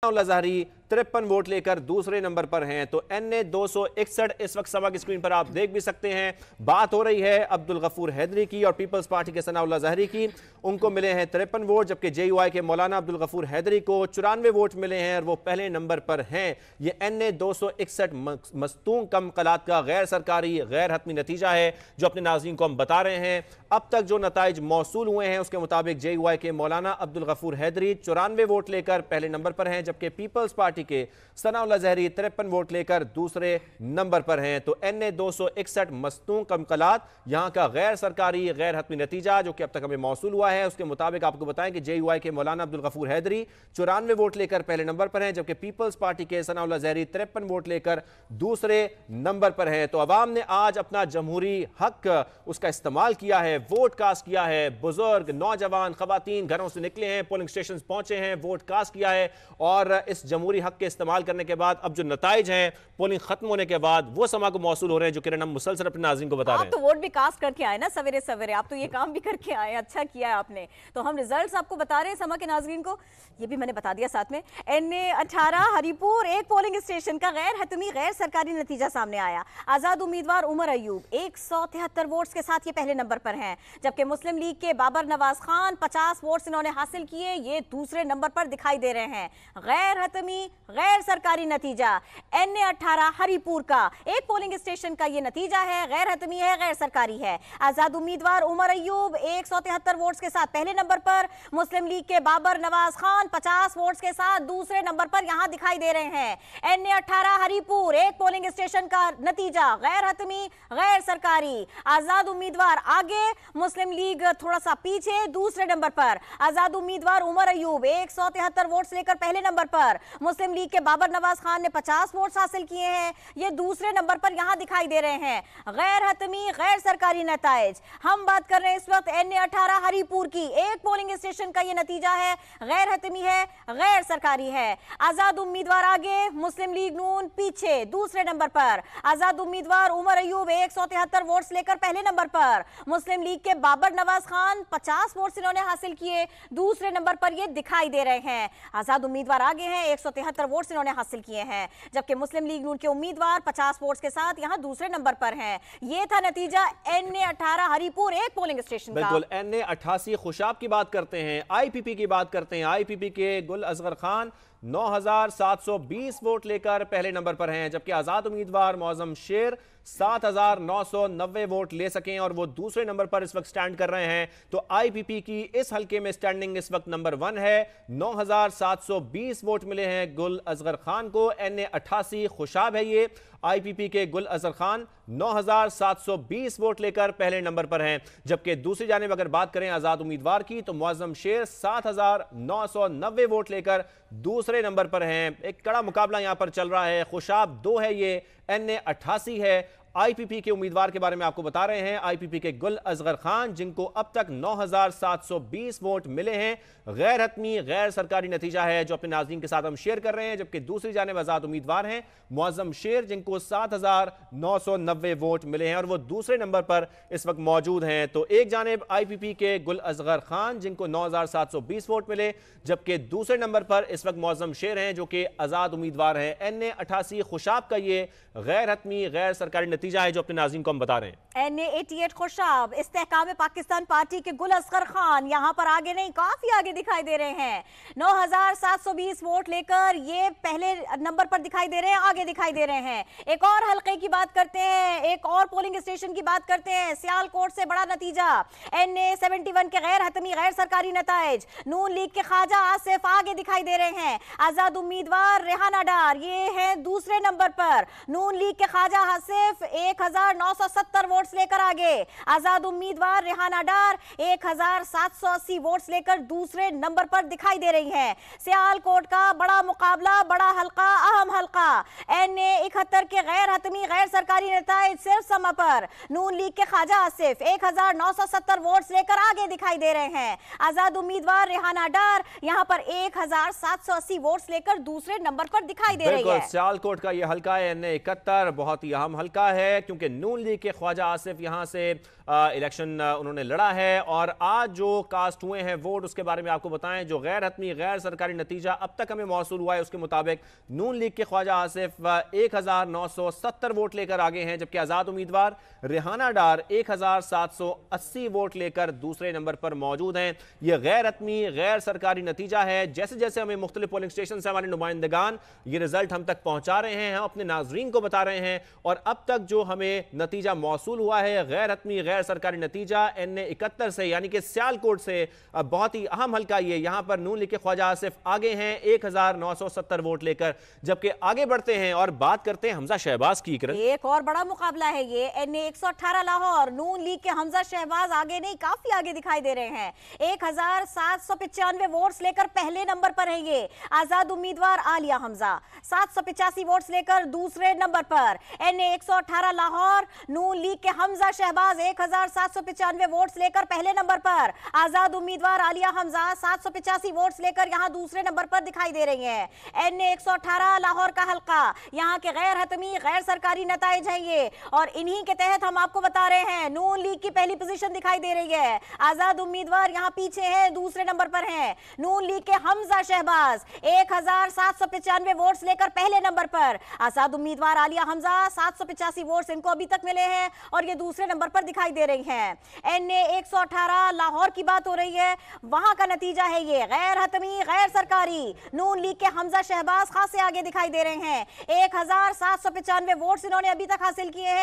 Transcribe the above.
ज़हरी 53 vote लेकर दूसरे number पर हैं। तो NA 261 इस वक्त सभा की स्क्रीन पर आप देख भी सकते हैं। बात हो रही है अब्दुल गफूर हैदरी की और पीपल्स पार्टी के सनाउल्लाह ज़हरी की। उनको मिले हैं 53 वोट, जबकि JUI के मौलाना अब्दुल गफूर हैदरी को 94 वोट मिले हैं और वो पहले नंबर पर हैं। ये NA 261 मस्तूं कम कलात का गैर सरकारी गैर हतमी नतीजा है जो अपने नाज़रीन को हम बता रहे हैं। अब तक जो नताइज मौसूल हुए हैं उसके मुताबिक JUI के मौलाना अब्दुल गफूर हैदरी 94 वोट लेकर पहले नंबर पर हैं, जबकि पीपल्स पार्टी के सनाउल्लाह ज़हरी 53 वोट लेकर दूसरे नंबर पर हैं। तो NA 261 मस्तूं कम कलात यहाँ का गैर सरकारी गैर हतमी नतीजा जो कि अब तक हमें मौसूल हुआ है उसके मुताबिक आपको बताएं कि JUI के मौलाना अब्दुल गफूर हैदरी 94 वोट लेकर पहले नंबर पर हैं, जबकि पीपल्स पार्टी के सनाउल्लाह ज़हरी 53 वोट लेकर दूसरे नंबर पर हैं। तो अवाम ने आज अपना जमहूरी हक उसका इस्तेमाल किया है, वोट कास्ट किया है। बुजुर्ग, नौजवान, खवातीन घरों से निकले हैं, पोलिंग स्टेशन पहुंचे हैं, वोट कास्ट किया है और इस जमहूरी हक के इस्तेमाल करने के बाद अब जो नताइज हैं पोलिंग खत्म होने के बाद वो समा को मौसूल हो रहे हैं, जो किरण हम मुसलसल अपने नाज़रीन को बता रहे हैं। आप तो वोट भी कास्ट करके आए ना सवेरे सवेरे, आप तो ये काम भी करके आए, अच्छा किया है आपने। तो हम रिजल्ट्स आपको बता रहे हैं समा के नाज़रीन को, ये भी मैंने बता दिया साथ में। NA 18 हरीपुर एक पोलिंग स्टेशन का गैर हतमी गैर सरकारी नतीजा सामने आया। आजाद उम्मीदवार उमर अयूब 173 वोट्स के साथ ये पहले नंबर पर हैं, जबकि मुस्लिम लीग के बाबर नवाज खान 50 वोट्स इन्होंने हासिल किए, ये दूसरे नंबर पर दिखाई दे रहे हैं। गैर हतमी गैर सरकारी नतीजा NA 18 हरीपुर का एक पोलिंग स्टेशन का ये नतीजा है, गैर हतमी है, गैर सरकारी है। आजाद उम्मीदवार उमर अयूब 173 वोट्स के साथ पहले नंबर पर, मुस्लिम लीग के बाबर नवाज खान 50 वोट्स के साथ दूसरे नंबर पर यहां दिखाई दे रहे हैं। NA 18 हरीपुर एक पोलिंग स्टेशन का नतीजा गैर हतमी गैर सरकारी। आजाद उम्मीदवार आगे, मुस्लिम लीग थोड़ा सा पीछे दूसरे नंबर पर। आजाद उम्मीदवार उमर अयूब 173 वोट्स लेकर पहले नंबर पर, मुस्लिम लीग के बाबर नवाज खान ने 50 वोट्स हासिल किए हैं, ये दूसरे नंबर पर यहां दिखाई दे रहे हैं। गैर हतमी गैर सरकारी नताइज हम बात कर रहे हैं इस वक्त NA 18 हरीपुर की एक पोलिंग स्टेशन का ये नतीजा है, गैर हतमी है, गैर सरकारी है। आजाद उम्मीदवार आगे, मुस्लिम लीग नून पीछे दूसरे नंबर पर। आजाद उम्मीदवार उमर अयूब 173 वोट्स लेकर पहले नंबर पर, मुस्लिम लीग के बाबर नवाज खान 50 वोट्स इन्होंने हासिल किए, दूसरे नंबर पर ये दिखाई दे रहे हैं। आजाद उम्मीदवार आगे हैं, 173 वोट्स इन्होंने हासिल किए हैं, जबकि मुस्लिम लीग नून के उम्मीदवार 50 वोट्स के साथ यहां दूसरे नंबर पर हैं। ये था नतीजा NA 18 हरीपुर एक पोलिंग स्टेशन का। बिल्कुल। NA 88 खुशाब की बात करते हैं, IPP की बात करते हैं। IPP के गुल असगर खान 9720 वोट लेकर पहले नंबर पर हैं, जबकि आजाद उम्मीदवार मौजम शेर 7990 वोट ले सकें और वो दूसरे नंबर पर इस वक्त स्टैंड कर रहे हैं। तो IPP की इस हलके में स्टैंडिंग इस वक्त नंबर 1 है, 9720 वोट मिले हैं गुल असगर खान को। NA 88 खुशाब है ये। IPP के गुल असगर खान 9720 वोट लेकर पहले नंबर पर हैं, जबकि दूसरी जानिब अगर बात करें आजाद उम्मीदवार की तो मुअज्जम शेर 7990 वोट लेकर दूसरे नंबर पर हैं। एक कड़ा मुकाबला यहां पर चल रहा है, खुशाब 2 है ये, NA 88 है। IPP के उम्मीदवार के बारे में आपको बता रहे हैं, IPP के गुल असगर खान जिनको अब तक 9720 वोट मिले हैं, गैर हतमी गैर सरकारी नतीजा है जो अपने नाज़रीन के साथ हम शेयर कर रहे हैं। जबकि दूसरी जानिब आजाद उम्मीदवार हैं मुअज्जम शेर जिनको 7990 वोट मिले हैं और वो दूसरे नंबर पर इस वक्त मौजूद हैं। तो एक जानिब IPP के गुल असगर खान जिनको 9720 वोट मिले, जबकि दूसरे नंबर पर इस वक्त मुअज्जम शेर हैं जो कि आजाद उम्मीदवार हैं। NA 88 खुशाब का ये गैर हतमी गैर सरकारी नतीजा है जो अपने नाज़रीन को हम बता रहे हैं। NA 88 खुशाब इस्तेहकाम पाकिस्तान पार्टी के गुल असगर खान यहां पर आगे नहीं, काफी आगे दिखाई दे रहे हैं। 9720 वोट लेकर ये पहले नंबर पर दिखाई दे रहे हैं, आगे दिखाई दे रहे हैं। एक और हलके की बात करते हैं, एक और पोलिंग स्टेशन की बात करते हैं। सियालकोट से बड़ा नतीजा NA 71 के गैर हतमी गैर सरकारी नताइज, नून लीग के ख्वाजा आसिफ आगे दिखाई दे रहे हैं। आजाद उम्मीदवार रेहाना डार ये है दूसरे नंबर पर, नून लीग के ख्वाजा आसिफ 1970 वोट्स लेकर आगे। आजाद उम्मीदवार रेहाना डार 1780 वोट्स लेकर दूसरे नंबर पर दिखाई दे रही हैं। सियालकोट का बड़ा मुकाबला, बड़ा हल्का, अहम हल्का। NA 71 के गैर हतमी गैर सरकारी नताइज सिर्फ समा पर, नून लीग के ख्वाजा आसिफ 1970 वोट्स लेकर आगे दिखाई दे रहे हैं। आजाद उम्मीदवार रेहाना डार यहां पर 1780 वोट्स लेकर दूसरे नंबर पर दिखाई दे रही है। सियालकोट का यह हल्का है NA 71, बहुत ही अहम हल्का है, क्योंकि नून लीग के ख्वाजा आसिफ यहां से इलेक्शन उन्होंने लड़ा है। और आज जो कास्ट हुए हैं वोट, उसके बारे में आपको बताएं। जो गैर हतमी गैर सरकारी नतीजा अब तक हमें मौसूल हुआ है, उसके मुताबिक नून लीग के ख्वाजा आसिफ 1970 वोट लेकर आगे हैं, जबकि आज़ाद उम्मीदवार रेहाना डार 1780 वोट लेकर दूसरे नंबर पर मौजूद हैं। यह गैर हतमी गैर सरकारी नतीजा है। जैसे जैसे हमें मुख्तलिफ पोलिंग स्टेशन से हमारे नुमाइंदगान ये रिजल्ट हम तक पहुंचा रहे हैं, हम अपने नाजरीन को बता रहे हैं। और अब तक जो हमें नतीजा मौसूल हुआ है गैर हतमी गैर सरकारी नतीजा NA 71 से, यानी कि सियालकोट से, बहुत ही अहम हल्का ये, यहां पर नून लीग के ख्वाजा आसिफ आगे हैं 1970 वोट लेकर। जबकि आगे बढ़ते हैं और बात करते हैं हमजा शहबाज की। एक और बड़ा मुकाबला है ये। NA 118 लाहौर, नून लीग के हमजा शहबाज आगे नहीं, काफी आगे दिखाई दे रहे हैं। 1795 वोट्स लेकर पहले नंबर पर है ये। आजाद उम्मीदवार आलिया हमजा 785 वोट्स लेकर दूसरे नंबर पर। NA 118 लाहौर, नून लीग के हमजा शहबाज 1795 वोट्स लेकर पहले नंबर पर। आजाद उम्मीदवार आलिया हमजा 785 वोट्स लेकर यहां दूसरे नंबर पर दिखाई दे रही हैं। NA 118 लाहौर का हल्का, यहां के गैर हतमी गैर सरकारी नताइज हैं ये, और इन्हीं के तहत हम आपको बता रहे हैं नून लीग की पहली पोजीशन दिखाई दे रही है। आजाद उम्मीदवार यहां पीछे हैं, दूसरे नंबर पर हैं। नून लीग के हमजा शहबाज 1795 वोट्स लेकर पहले नंबर पर। आजाद उम्मीदवार आलिया हमजा 785 वोट्स इनको अभी तक मिले हैं और ये दूसरे नंबर पर दिखाई दे रही हैं। NA 118 लाहौर की बात हो रही है, वहां का नतीजा है ये। गैर हतमी गैर सरकारी नून लीग के हमजा शहबाज खासे आगे दिखाई दे रहे हैं। 1795 वोट्स इन्होंने अभी तक हासिल किए हैं।